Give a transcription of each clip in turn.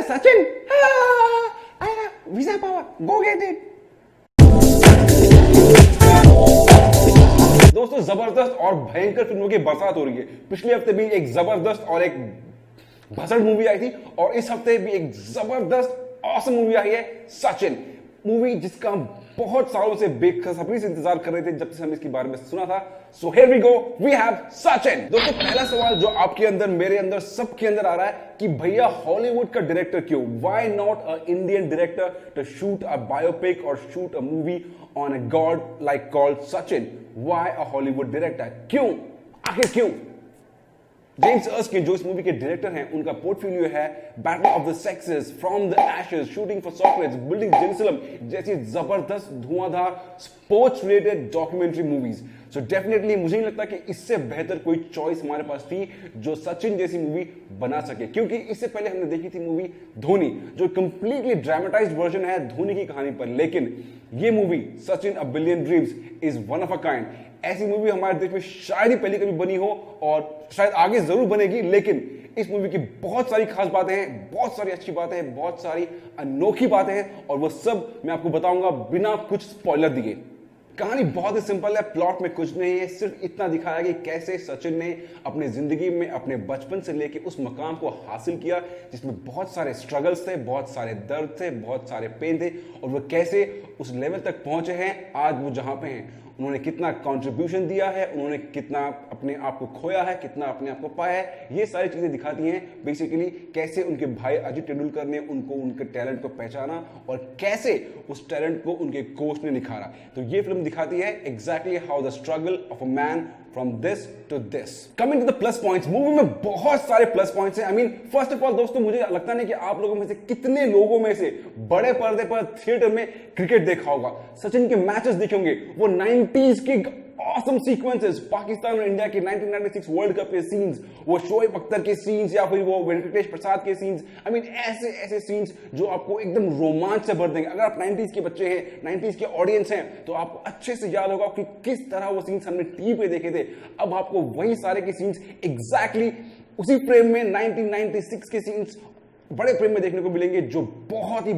Sachin, visa power, go get it. दोस्तों जबरदस्त और भयंकर फिल्मों की बरसात हो रही है। पिछले हफ्ते भी एक जबरदस्त और एक भसड़ मूवी आई थी और इस हफ्ते भी एक जबरदस्त ऑसम मूवी आई है सचिन। मूवी जिसका हम बहुत सालों से बेसब्री से इंतजार कर रहे थे जब से हमने इसके बारे में सुना था। So here we go, we have Sachin. दोस्तों पहला सवाल जो आपके अंदर, मेरे अंदर, सबके अंदर आ रहा है कि भैया हॉलीवुड का डायरेक्टर क्यों? Why not a Indian director to shoot a biopic और shoot a movie on a god like called Sachin? Why a Hollywood director? क्यों? आखिर क्यों? जेम्स अर्स्किन जो इस मूवी के डायरेक्टर हैं, उनका पोर्टफोलियो है battle of the sexes, from the ashes, shooting for Socrates, building Jerusalem जैसी जबरदस्त धुआंधार sports related documentary movies. So definitely मुझे नहीं लगता कि इससे बेहतर कोई चॉइस हमारे पास थी जो सचिन जैसी मूवी बना सके, क्योंकि इससे पहले हमने देखी थी मूवी धोनी जो कंप्लीटली ड्रामेटाइज्ड वर्जन है धोनी की कहानी पर, लेकिन ये movie Sachin a billion dreams is one of a kind. ऐसी मूवी हमारे देश में शायद ही पहली कभी बनी हो और शायद आगे जरूर बनेगी, लेकिन इस मूवी की बहुत सारी खास बातें हैं, बहुत सारी अच्छी बातें हैं, बहुत सारी अनोखी बातें हैं और वो सब मैं आपको बताऊंगा बिना कुछ स्पॉइलर दिए। कहानी बहुत ही सिंपल है, प्लॉट में कुछ नहीं है, सिर्फ इतना दिखाया कि कैसे सचिन ने अपनी जिंदगी में अपने बचपन से लेके उस मकाम को हासिल किया जिसमें बहुत सारे स्ट्रगल्स थे, बहुत सारे दर्द थे, बहुत सारे पेन थे और वो कैसे उस लेवल तक पहुंचे हैं आज वो जहां पे हैं। उन्होंने कितना कंट्रीब्यूशन दिया है, उन्होंने कितना अपने आप को खोया है, कितना अपने आप को पाया है, ये सारी चीजें दिखाती हैं बेसिकली कैसे उनके भाई अजय तेंदुलकर ने उनको उनके टैलेंट को पहचाना और कैसे उस टैलेंट को उनके कोच ने निखारा। तो ये फिल्म दिखाती है exactly how the struggle of a man from this to this. Coming to the plus points, movie में बहुत सारे प्लस पॉइंट्स हैं। I mean first of all दोस्तों, मुझे लगता नहीं कि आप लोगों में से कितने लोगों में से बड़े पर्दे पर थिएटर में क्रिकेट देखा होगा, सचिन के मैचेस देखे होंगे, वो 90s के ऑसम सीक्वेंसेस, पाकिस्तान और इंडिया के 1996 वर्ल्ड कप के सीन्स, वो शोएब अख्तर के सीन्स या फिर वो वेंकटेश प्रसाद के सीन्स। आई मीन ऐसे ऐसे सीन्स जो आपको एकदम रोमांच से भर देंगे। अगर आप 90s के बच्चे हैं, 90s के ऑडियंस हैं, तो आपको अच्छे से याद होगा कि किस तरह वो सीन्स हमने टीवी पे देखे थे। अब आपको वही सारे के सीन्स एग्जैक्टली उसी फ्रेम में 1996 के सीन्स बड़े फ्रेम में देखने को मिलेंगे जो बहुत ही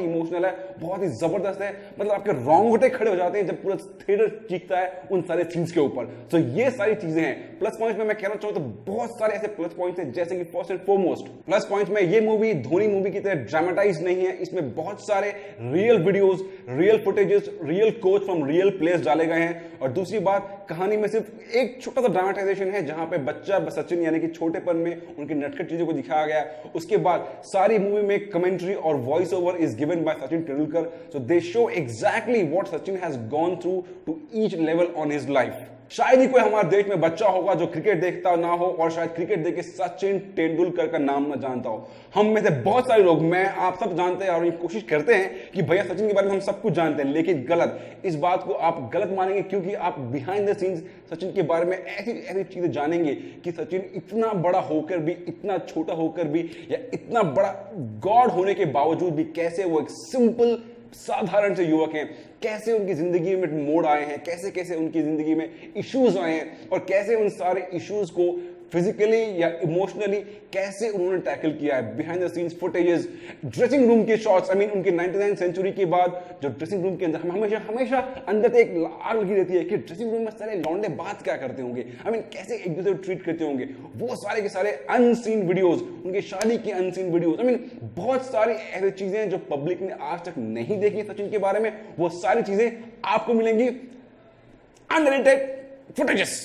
इमोशनल है, बहुत ही जबरदस्त है। मतलब आपके रोंगटे खड़े हो जाते हैं जब पूरा थिएटर चीखता है उन सारे सीन्स के ऊपर। तो ये सारी चीजें हैं प्लस पॉइंट्स में। मैं कहना चाहूँ तो बहुत सारे ऐसे प्लस पॉइंट्स हैं, जैसे कि first and foremost plus points में ये मूवी धोनी मूवी की तरह ड्रामेटाइज नहीं है। इसमें बहुत सारे real videos, real footages, real coach from real players डाले गए हैं। और दूसरी बात, कहानी में सिर्फ एक छोटा सा ड्रामेटाइजेशन है जहां पे बच्चा सचिन यानी कि छोटेपन में उनकी नटखट चीजों को दिखाया गया। उसके बाद सारी मूवी में कमेंट्री और voice over is given by Sachin Tendulkar. So they show exactly what Sachin has gone through to each level on his life. शायद ही कोई हमारे देश में बच्चा होगा जो क्रिकेट देखता ना हो और शायद क्रिकेट देख के सचिन तेंदुलकर का नाम ना जानता हो। हम में से बहुत सारे लोग, मैं, आप सब जानते हैं और ये कोशिश करते हैं कि भैया सचिन के बारे में हम सब कुछ जानते हैं, लेकिन गलत। इस बात को आप गलत मानेंगे क्योंकि आप बिहाइंड द सीन्स सचिन के बारे में ऐसी ऐसी चीजें जानेंगे कि सचिन इतना बड़ा होकर भी, इतना छोटा होकर भी या इतना बड़ा गॉड होने के बावजूद भी कैसे वो एक सिंपल साधारण से युवक हैं, कैसे उनकी जिंदगी में मोड़ आए हैं, कैसे कैसे उनकी जिंदगी में इश्यूज आए हैं और कैसे उन सारे इश्यूज को फिजिकली या इमोशनली कैसे उन्होंने टैकल किया है। Behind the scenes footages, dressing room के शॉट्स। आई मीन उनके 99 सेंचुरी के बाद जो ड्रेसिंग रूम के अंदर हमेशा अंदर एक आग लगी रहती है कि ड्रेसिंग रूम में सारे लौंडे बात क्या करते होंगे, आई मीन कैसे एक दूसरे को ट्रीट करते होंगे। वो सारे के सारे अनसीन वीडियोज, उनके शादी की अनसीन वीडियोज। आई मीन बहुत सारी ऐसी चीजें जो पब्लिक ने आज तक नहीं देखी सचिन के बारे में, वो सारी चीजें आपको मिलेंगी unedited footages.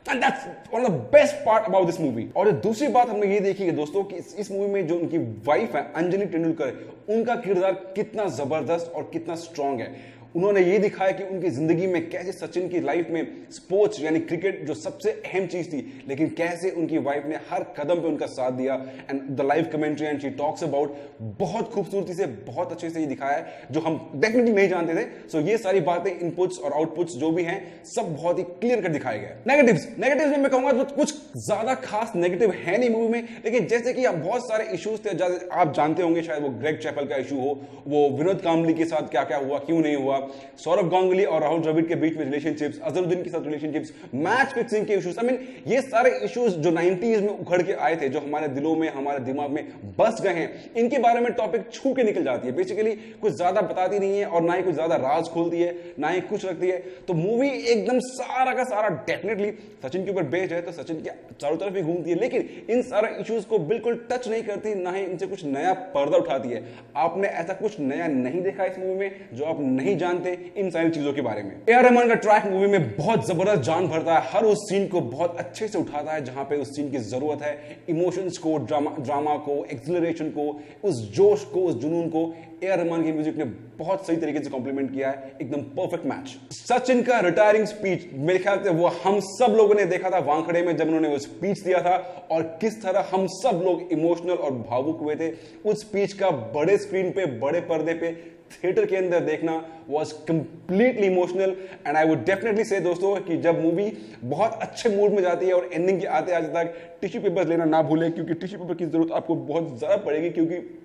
And that's one of the best part about this movie। और दूसरी बात हमने ये देखी है दोस्तों कि इस मूवी में जो उनकी वाइफ है अंजलि तेंदुलकर, उनका किरदार कितना जबरदस्त और कितना स्ट्रांग है। उन्होंने ये दिखाया कि उनकी जिंदगी में कैसे सचिन की लाइफ में स्पोर्ट्स यानी क्रिकेट जो सबसे अहम चीज थी, लेकिन कैसे उनकी वाइफ ने हर कदम पे उनका साथ दिया। And the live commentary and she talks about, बहुत खूबसूरती से, बहुत अच्छे से ये दिखाया है जो हम डेफिनेटली नहीं जानते थे। सो ये सारी बातें, इनपुट्स और आउटपुट्स जो भी हैं, सब बहुत ही क्लियर कर दिखाए गए। नेगेटिव्स में मैं कहूंगा तो कुछ ज्यादा खास नेगेटिव है नहीं मूवी में, लेकिन जैसे कि बहुत सारे इश्यूज थे, आप जानते होंगे शायद वो ग्रेग चैपल का इशू हो, वो विनोद कांबली के साथ क्या क्या हुआ, क्यों नहीं हुआ, सौरभ गांगुली और राहुल द्रविड़ के बीच में रिलेशनशिप्स, अजहरुद्दीन के साथ रिलेशनशिप्स, मैच फिक्सिंग के इश्यूज, आई मीन ये सारे इश्यूज जो 90s में उखड़ के आए थे, जो हमारे दिलों में, हमारे दिमाग में बस गए हैं, इनके बारे में टॉपिक छू के निकल जाती है। बेसिकली कुछ ज्यादा बताती नहीं है और ना ही कुछ ज्यादा राज खोलती है, ना ही कुछ रखती है। तो मूवी एकदम सारा का सारा डेफिनेटली सचिन के ऊपर बेस्ड है, तो सचिन के चारों तरफ ही घूमती है, लेकिन इन सारे इश्यूज को बिल्कुल टच नहीं करती, ना ही इनसे कुछ नया पर्दा उठाती है। आपने ऐसा कुछ नया नहीं देखा इस मूवी में जो आप नहीं जानते इन सारी चीजों के बारे में। ए.आर. रहमान का ट्रैक मूवी में बहुत जबरदस्त जान भरता है, हर उस सीन को बहुत अच्छे से उठाता है जहां पे उस सीन की जरूरत है। इमोशंस को, ड्रामा को, एक्सिलरेशन को, उस जोश को, उस जुनून को ए.आर. रहमान की म्यूजिक ने बहुत सही तरीके से कॉम्प्लीमेंट किया है। एकदम परफेक्ट मैच। सचिन का रिटायरिंग स्पीच मेरे ख्याल से वो हम सब लोगों ने देखा था वानखेड़े में जब उन्होंने वो स्पीच दिया था, और किस तरह हम सब लोग इमोशनल और भावुक हुए थे। उस स्पीच का बड़े स्क्रीन पे, बड़े पर्दे पे, थिएटर के अंदर देखना was completely emotional. And I would definitely से दोस्तों कि जब मूवी बहुत अच्छे मूड में जाती है और एंडिंग के आते आते तक टिश्यू पेपर लेना ना भूलें, क्योंकि टिश्यू पेपर की जरूरत आपको बहुत ज्यादा पड़ेगी, क्योंकि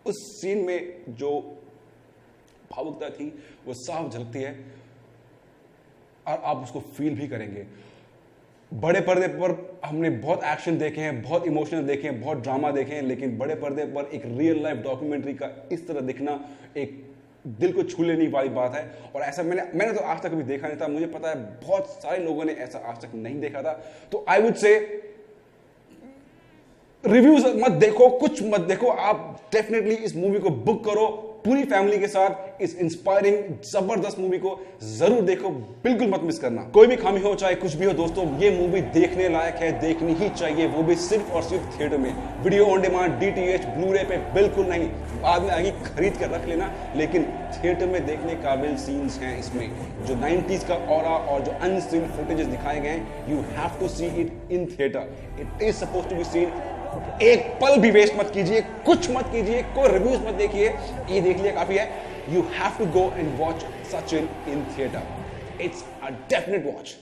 उस सीन में जो भावुकता थी वो साफ झलकती है और आप उसको फील भी करेंगे। बड़े पर्दे पर हमने बहुत एक्शन देखे हैं, बहुत इमोशनल देखे हैं, बहुत ड्रामा देखे हैं, लेकिन बड़े पर्दे पर एक रियल लाइफ डॉक्यूमेंट्री का इस तरह दिखना एक दिल को छू लेने वाली बात है। और ऐसा मैंने तो आज तक कभी देखा नहीं था। मुझे पता है बहुत सारे लोगों ने ऐसा आज तक नहीं देखा था। तो आई वुड से रिव्यूज मत देखो, कुछ मत देखो, आप डेफिनेटली इस मूवी को बुक करो पूरी फैमिली के साथ। इस इंस्पायरिंग जबरदस्त मूवी को जरूर देखो, बिल्कुल मत मिस करना। कोई भी खामी हो, चाहे कुछ भी हो दोस्तों, ये मूवी देखने लायक है, देखनी ही चाहिए, वो भी सिर्फ और सिर्फ थिएटर में। Video on demand, DTH, Blu-ray पे बिल्कुल नहीं, बाद में आगे खरीद कर रख लेना, लेकिन थिएटर में देखने काबिल सीन्स हैं इसमें। जो 90s का ऑरा और जो अनसीन फुटेजेस दिखाए गए हैं, you have to see it in theatre. It is supposed to be seen. एक पल भी वेस्ट मत कीजिए, कुछ मत कीजिए, कोई रिव्यूज मत देखिए, ये देख लिया काफी है। You have to go and watch Sachin in theatre. It's a definite watch.